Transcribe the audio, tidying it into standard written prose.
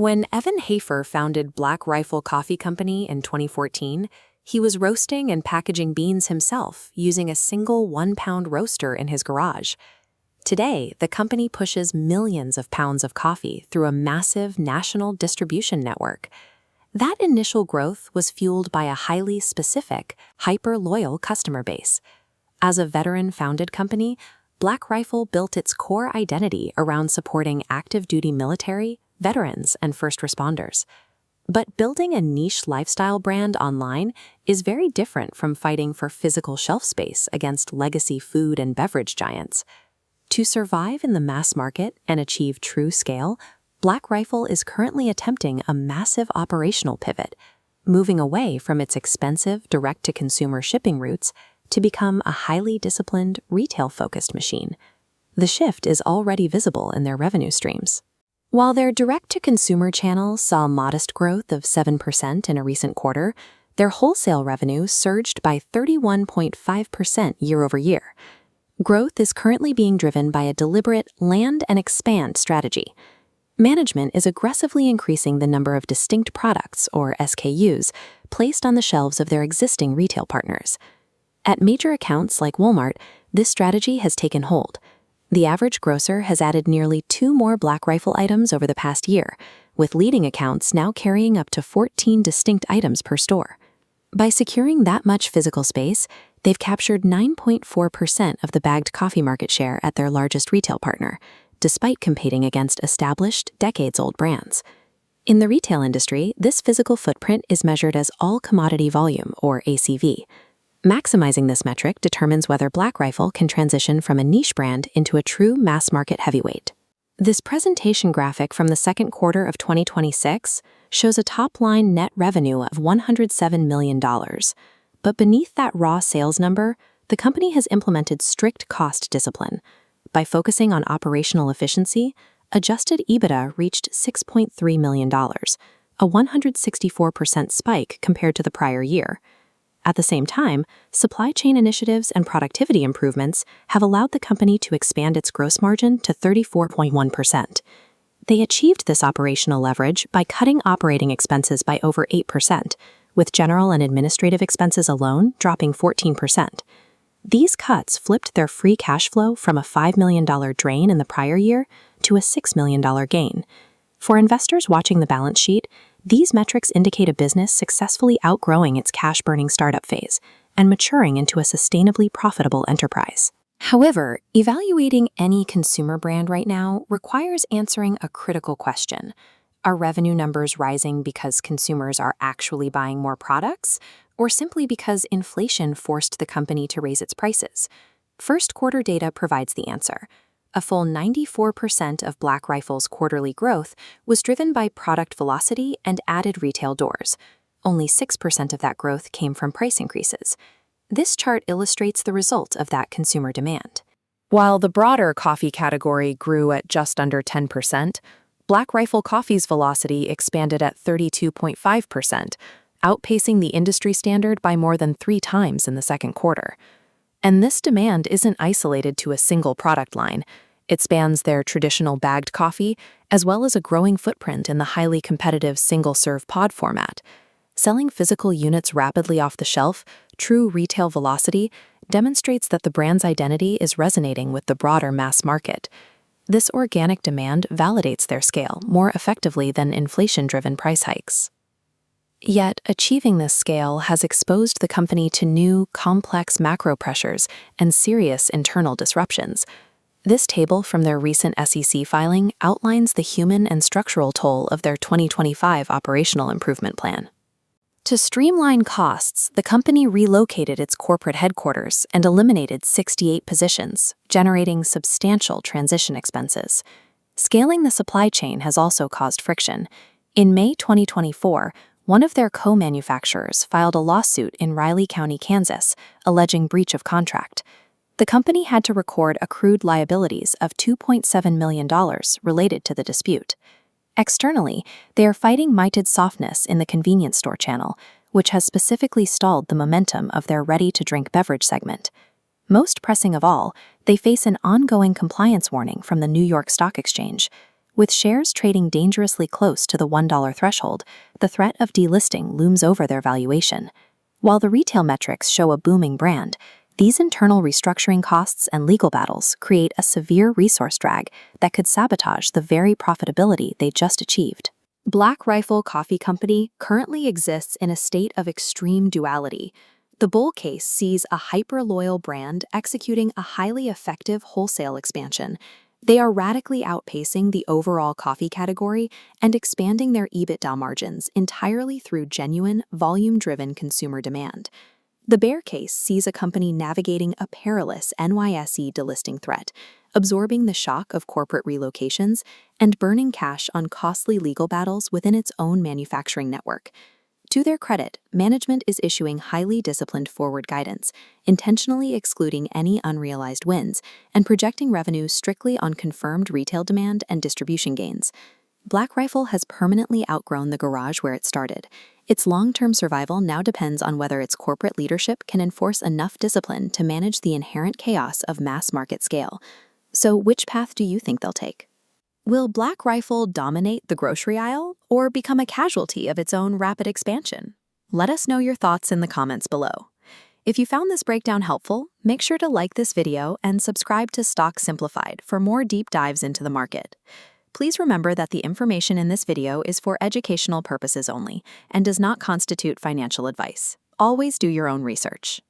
When Evan Hafer founded Black Rifle Coffee Company in 2014, he was roasting and packaging beans himself using a single 1-pound roaster in his garage. Today, the company pushes millions of pounds of coffee through a massive national distribution network. That initial growth was fueled by a highly specific, hyper-loyal customer base. As a veteran-founded company, Black Rifle built its core identity around supporting active-duty military, veterans, and first responders. But building a niche lifestyle brand online is very different from fighting for physical shelf space against legacy food and beverage giants. To survive in the mass market and achieve true scale, Black Rifle is currently attempting a massive operational pivot, moving away from its expensive direct-to-consumer shipping routes to become a highly disciplined, retail-focused machine. The shift is already visible in their revenue streams. While their direct-to-consumer channel saw modest growth of 7% in a recent quarter, their wholesale revenue surged by 31.5% year-over-year. Growth is currently being driven by a deliberate land and expand strategy. Management is aggressively increasing the number of distinct products, or SKUs, placed on the shelves of their existing retail partners. At major accounts like Walmart, this strategy has taken hold. The average grocer has added nearly 2 more Black Rifle items over the past year, with leading accounts now carrying up to 14 distinct items per store. By securing that much physical space, they've captured 9.4% of the bagged coffee market share at their largest retail partner, despite competing against established, decades-old brands. In the retail industry, this physical footprint is measured as all commodity volume, or ACV. Maximizing this metric determines whether Black Rifle can transition from a niche brand into a true mass-market heavyweight. This presentation graphic from the second quarter of 2026 shows a top-line net revenue of $107 million. But beneath that raw sales number, the company has implemented strict cost discipline. By focusing on operational efficiency, Adjusted EBITDA reached $6.3 million, a 164% spike compared to the prior year. At the same time, supply chain initiatives and productivity improvements have allowed the company to expand its gross margin to 34.1%. They achieved this operational leverage by cutting operating expenses by over 8%, with general and administrative expenses alone dropping 14%. These cuts flipped their free cash flow from a $5 million drain in the prior year to a $6 million gain. For investors watching the balance sheet, these metrics indicate a business successfully outgrowing its cash-burning startup phase and maturing into a sustainably profitable enterprise. However, evaluating any consumer brand right now requires answering a critical question. Are revenue numbers rising because consumers are actually buying more products, or simply because inflation forced the company to raise its prices? First quarter data provides the answer. A full 94% of Black Rifle's quarterly growth was driven by product velocity and added retail doors. Only 6% of that growth came from price increases. This chart illustrates the result of that consumer demand. While the broader coffee category grew at just under 10%, Black Rifle Coffee's velocity expanded at 32.5%, outpacing the industry standard by more than 3 times in the second quarter. And this demand isn't isolated to a single product line. It spans their traditional bagged coffee, as well as a growing footprint in the highly competitive single-serve pod format. Selling physical units rapidly off the shelf, true retail velocity, demonstrates that the brand's identity is resonating with the broader mass market. This organic demand validates their scale more effectively than inflation-driven price hikes. Yet, achieving this scale has exposed the company to new, complex macro pressures and serious internal disruptions. This table from their recent SEC filing outlines the human and structural toll of their 2025 operational improvement plan. To streamline costs, the company relocated its corporate headquarters and eliminated 68 positions, generating substantial transition expenses. Scaling the supply chain has also caused friction. In May 2024, one of their co-manufacturers filed a lawsuit in Riley County, Kansas, alleging breach of contract. The company had to record accrued liabilities of $2.7 million related to the dispute. Externally, they are fighting mitred softness in the convenience store channel, which has specifically stalled the momentum of their ready-to-drink beverage segment. Most pressing of all, they face an ongoing compliance warning from the New York Stock Exchange. With shares trading dangerously close to the $1 threshold, the threat of delisting looms over their valuation. While the retail metrics show a booming brand, these internal restructuring costs and legal battles create a severe resource drag that could sabotage the very profitability they just achieved. Black Rifle Coffee Company currently exists in a state of extreme duality. The bull case sees a hyper-loyal brand executing a highly effective wholesale expansion. They are radically outpacing the overall coffee category and expanding their EBITDA margins entirely through genuine, volume-driven consumer demand. The bear case sees a company navigating a perilous NYSE delisting threat, absorbing the shock of corporate relocations and burning cash on costly legal battles within its own manufacturing network. To their credit, management is issuing highly disciplined forward guidance, intentionally excluding any unrealized wins, and projecting revenue strictly on confirmed retail demand and distribution gains. Black Rifle has permanently outgrown the garage where it started. Its long-term survival now depends on whether its corporate leadership can enforce enough discipline to manage the inherent chaos of mass market scale. So, which path do you think they'll take? Will Black Rifle dominate the grocery aisle or become a casualty of its own rapid expansion? Let us know your thoughts in the comments below. If you found this breakdown helpful, make sure to like this video and subscribe to Stocks Simplified for more deep dives into the market. Please remember that the information in this video is for educational purposes only and does not constitute financial advice. Always do your own research.